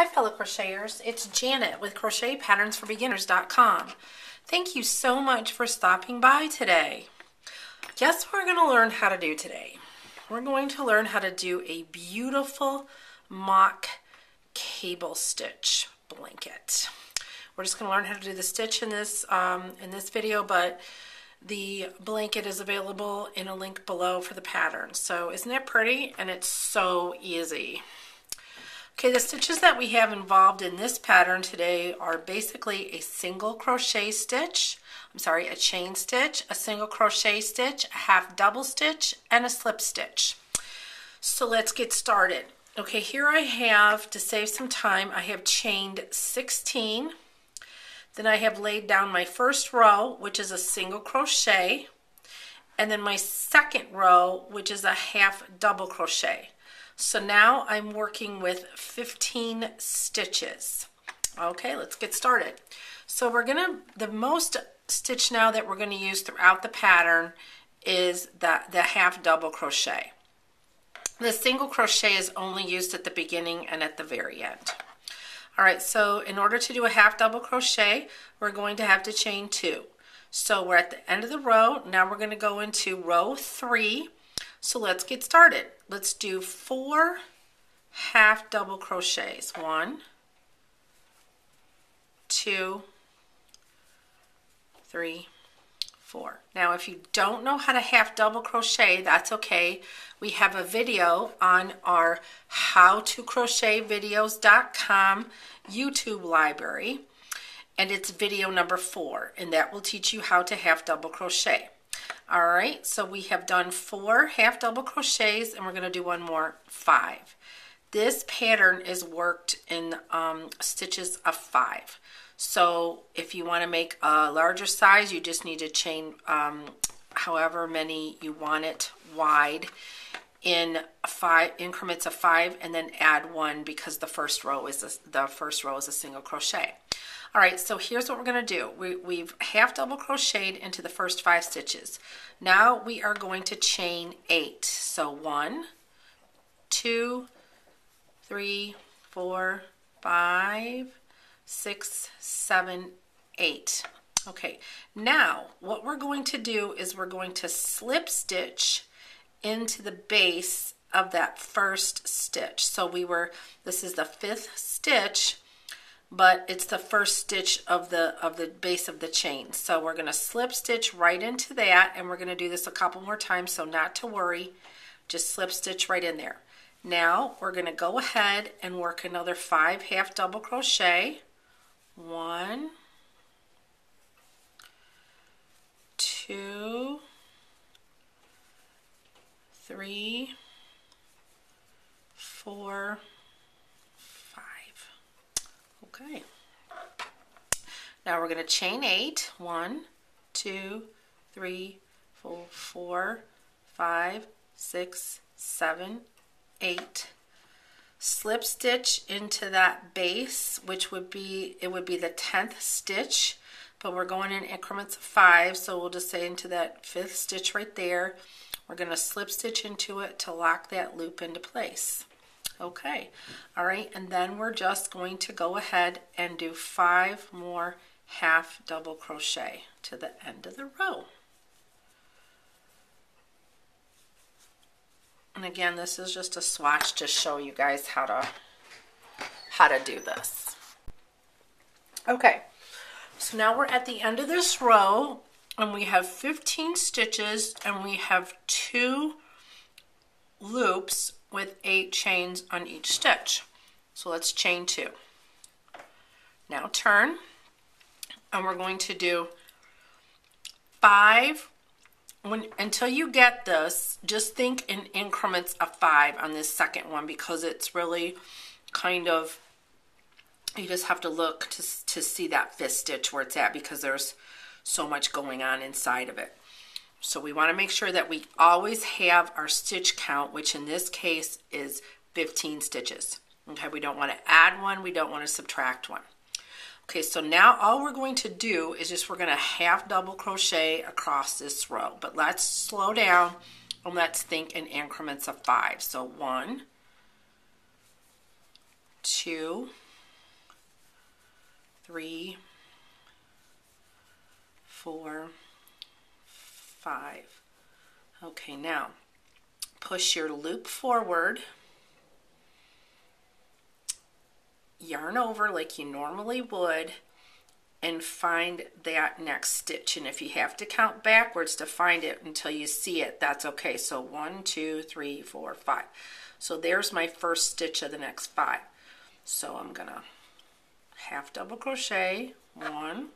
Hi fellow crocheters, it's Janet with CrochetPatternsForBeginners.com. Thank you so much for stopping by today. Guess what we're going to learn how to do today? We're going to learn how to do a beautiful mock cable stitch blanket. We're just going to learn how to do the stitch in this video, but the blanket is available in a link below for the pattern. So isn't it pretty? And it's so easy. Okay, the stitches that we have involved in this pattern today are basically a single crochet stitch, a chain stitch, a single crochet stitch, a half double stitch, and a slip stitch. So let's get started. Okay, here I have, to save some time, I have chained 16. Then I have laid down my first row, which is a single crochet, and then my second row, which is a half double crochet. So now I'm working with 15 stitches. Okay, let's get started. So the most stitch now that we're going to use throughout the pattern is the half double crochet. The single crochet is only used at the beginning and at the very end. All right, so in order to do a half double crochet, we're going to have to chain 2. So we're at the end of the row. Now we're going to go into row 3. So let's get started. Let's do 4 half double crochets. 1, 2, 3, 4. Now if you don't know how to half double crochet, that's okay. We have a video on our howtocrochetvideos.com YouTube library, and it's video number 4, and that will teach you how to half double crochet. All right, so we have done 4 half double crochets, and we're going to do one more, 5. This pattern is worked in stitches of 5. So if you want to make a larger size, you just need to chain however many you want it wide in 5 increments of 5, and then add 1 because the first row is a single crochet. All right, so here's what we're going to do. We've half double crocheted into the first 5 stitches. Now we are going to chain 8. So 1, 2, 3, 4, 5, 6, 7, 8. Okay, now what we're going to do is we're going to slip stitch into the base of that first stitch. So this is the 5th stitch, but it's the first stitch of the base of the chain. So we're going to slip stitch right into that, and we're going to do this a couple more times, so not to worry, just slip stitch right in there. Now we're going to go ahead and work another 5 half double crochet. 1, 2, 3, 4, 5. Okay. Now we're going to chain 8. 1, 2, 3, 4, 5, 6, 7, 8. Slip stitch into that base, which would be the 10th stitch, but we're going in increments of 5, so we'll just say into that 5th stitch right there. We're going to slip stitch into it to lock that loop into place. Okay, all right, and then we're just going to go ahead and do 5 more half double crochet to the end of the row. And again, this is just a swatch to show you guys how to do this. Okay, so now we're at the end of this row, and we have 15 stitches, and we have 2 loops with 8 chains on each stitch. So let's chain 2. Now turn, and we're going to do 5. Until you get this, just think in increments of 5 on this second one, because it's really kind of, you just have to look to see that 5th stitch where it's at, because there's so much going on inside of it. So we want to make sure that we always have our stitch count, which in this case is 15 stitches. Okay, we don't want to add 1, we don't want to subtract 1. Okay, so now all we're going to do is we're going to half double crochet across this row. But let's slow down and let's think in increments of 5. So 1, 2, 3, 4, 5. Okay, now push your loop forward, yarn over like you normally would, and find that next stitch. And if you have to count backwards to find it until you see it, that's okay. So 1, 2, 3, 4, 5. So there's my first stitch of the next 5. So I'm gonna half double crochet, 1,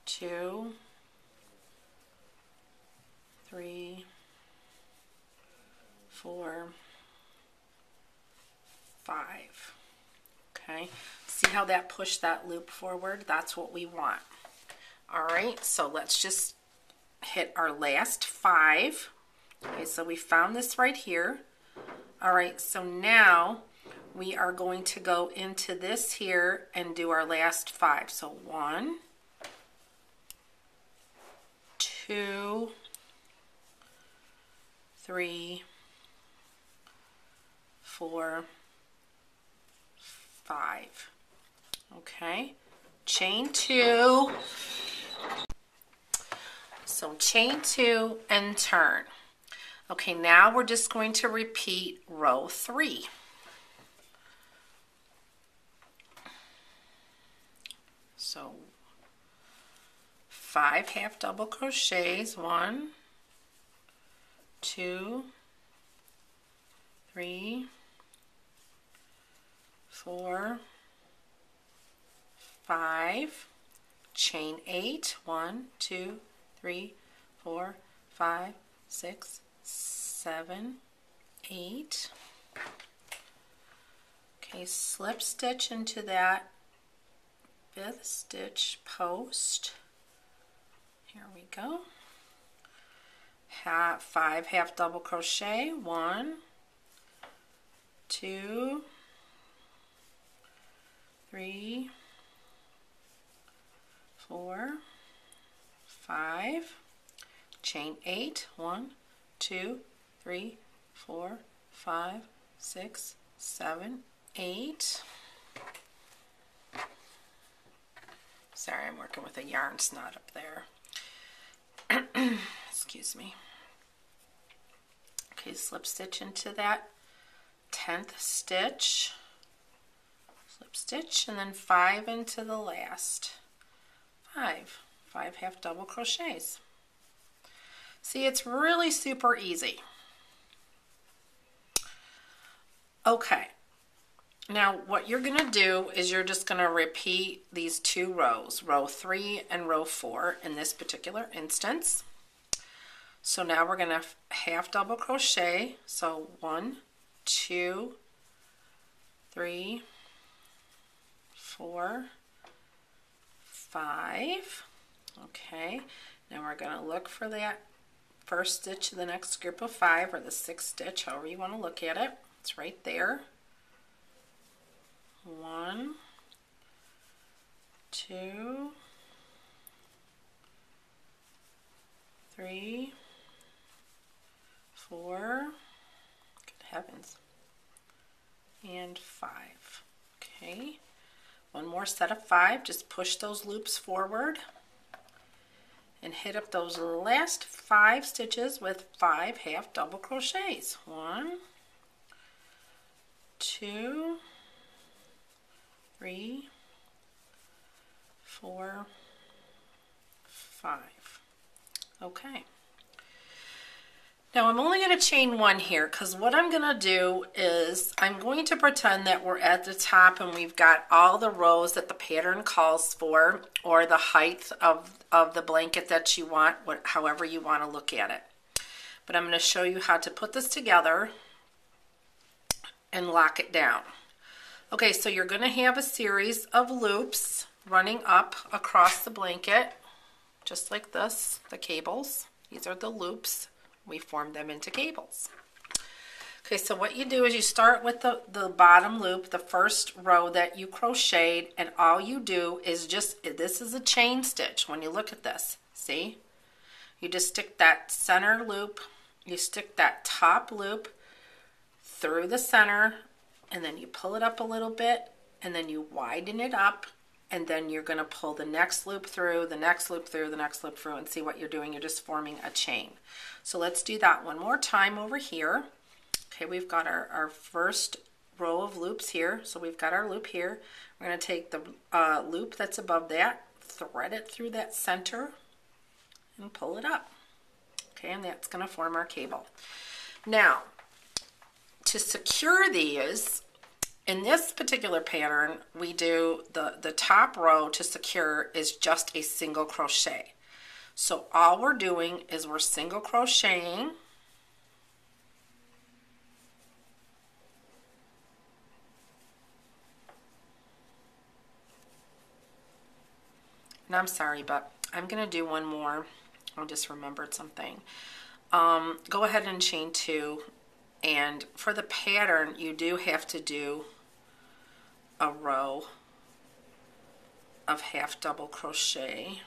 2, 3, 4, 5. Okay, see how that pushed that loop forward? That's what we want. All right, so let's just hit our last 5. Okay, so we found this right here. All right, so now we are going to go into this here and do our last 5. So 1, 2, 3, 4, 5. Okay, chain 2. So chain 2 and turn. Okay, now we're just going to repeat row 3. So 5 half double crochets, 1, 2, 3, 4, 5, chain 8, 1, 2, 3, 4, 5, 6, 7, 8. Okay, slip stitch into that 5th stitch post. Here we go. 5 half double crochet, 1, 2, 3, 4, 5, chain 8, 1, 2, 3, 4, 5, 6, 7, 8. Sorry, I'm working with a yarn snot up there. Excuse me. Okay, slip stitch into that 10th stitch. Slip stitch and then 5 into the last 5 half double crochets. See, it's really super easy. Okay, now what you're going to do is you're just going to repeat these 2 rows, row 3 and row 4 in this particular instance. So now we're going to half double crochet, so 1, 2, 3, 4, 5. Okay, now we're going to look for that first stitch of the next group of 5, or the 6th stitch, however you want to look at it. It's right there. 1, 2, 3, 4, good heavens, and 5. Okay, one more set of 5. Just push those loops forward and hit up those last 5 stitches with 5 half double crochets. 1, 2, 3, 4, 5. Okay. Now I'm only going to chain 1 here, because what I'm going to do is I'm going to pretend that we're at the top and we've got all the rows that the pattern calls for, or the height of the blanket that you want, however you want to look at it. But I'm going to show you how to put this together and lock it down. Okay, so you're going to have a series of loops running up across the blanket, just like this, the cables. These are the loops. We form them into cables. Okay, so what you do is you start with the bottom loop, the first row that you crocheted, and all you do is just, this is a chain stitch when you look at this, see? You just stick that center loop, you stick that top loop through the center, and then you pull it up a little bit and then you widen it up, and then you're going to pull the next loop through, the next loop through, the next loop through, and see what you're doing. You're just forming a chain. So let's do that one more time over here. Okay, we've got our first row of loops here. So we've got our loop here. We're going to take the loop that's above that, thread it through that center, and pull it up. Okay, and that's going to form our cable. Now, to secure these, in this particular pattern, we do the top row to secure is just a single crochet. So all we're doing is we're single crocheting. And I'm sorry, but I'm going to do one more. I just remembered something. Go ahead and chain 2. And for the pattern, you do have to do a row of half double crochet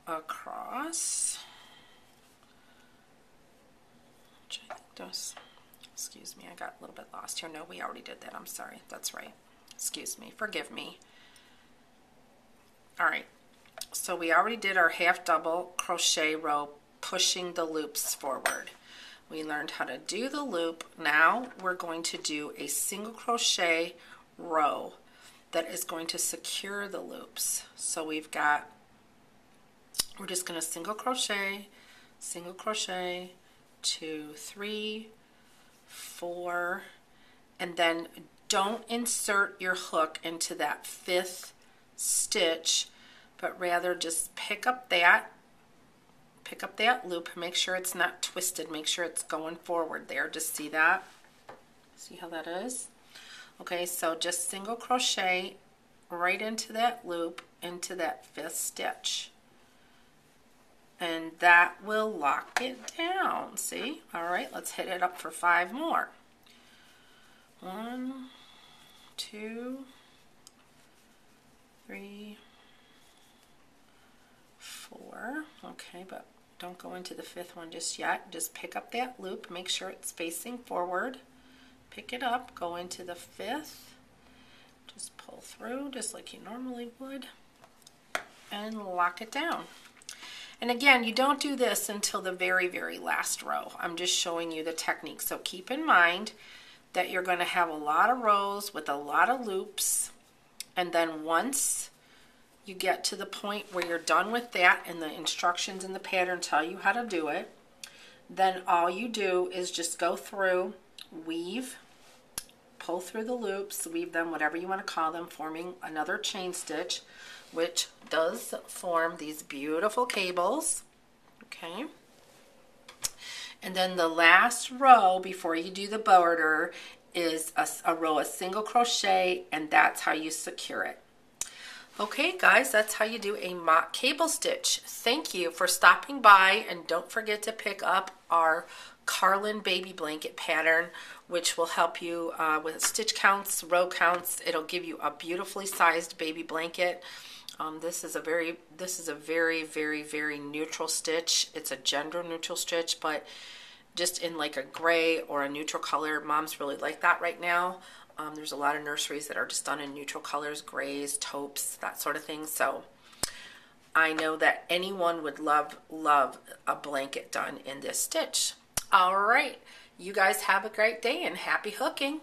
across. Which I think does. Excuse me, I got a little bit lost here. No, we already did that. I'm sorry. That's right. Excuse me. Forgive me. All right. So we already did our half double crochet row, pushing the loops forward. We learned how to do the loop. Now we're going to do a single crochet row that is going to secure the loops. So we're just going to single crochet, 2, 3, 4, and then don't insert your hook into that 5th stitch, but rather just pick up that loop, make sure it's not twisted, make sure it's going forward there. Just see that? See how that is? Okay, so just single crochet right into that loop, into that 5th stitch. And that will lock it down, see? All right, let's hit it up for 5 more. 1, 2, 3, 4. Okay, but don't go into the 5th one just yet. Just pick up that loop, make sure it's facing forward. Pick it up, go into the 5th. Just pull through just like you normally would and lock it down. And again, you don't do this until the very, very last row. I'm just showing you the technique. So keep in mind that you're going to have a lot of rows with a lot of loops, and then once you get to the point where you're done with that and the instructions in the pattern tell you how to do it, then all you do is just go through, weave, pull through the loops, weave them, whatever you want to call them, forming another chain stitch, which does form these beautiful cables. Okay. And then the last row before you do the border is a row of single crochet, and that's how you secure it. Okay guys, that's how you do a mock cable stitch. Thank you for stopping by, and don't forget to pick up our Carlin baby blanket pattern, which will help you with stitch counts, row counts. It'll give you a beautifully sized baby blanket. This is a very, very neutral stitch. It's a gender neutral stitch, but just in like a gray or a neutral color. Moms really like that right now. There's a lot of nurseries that are just done in neutral colors, grays, taupes, that sort of thing. So I know that anyone would love a blanket done in this stitch. All right, you guys have a great day and happy hooking.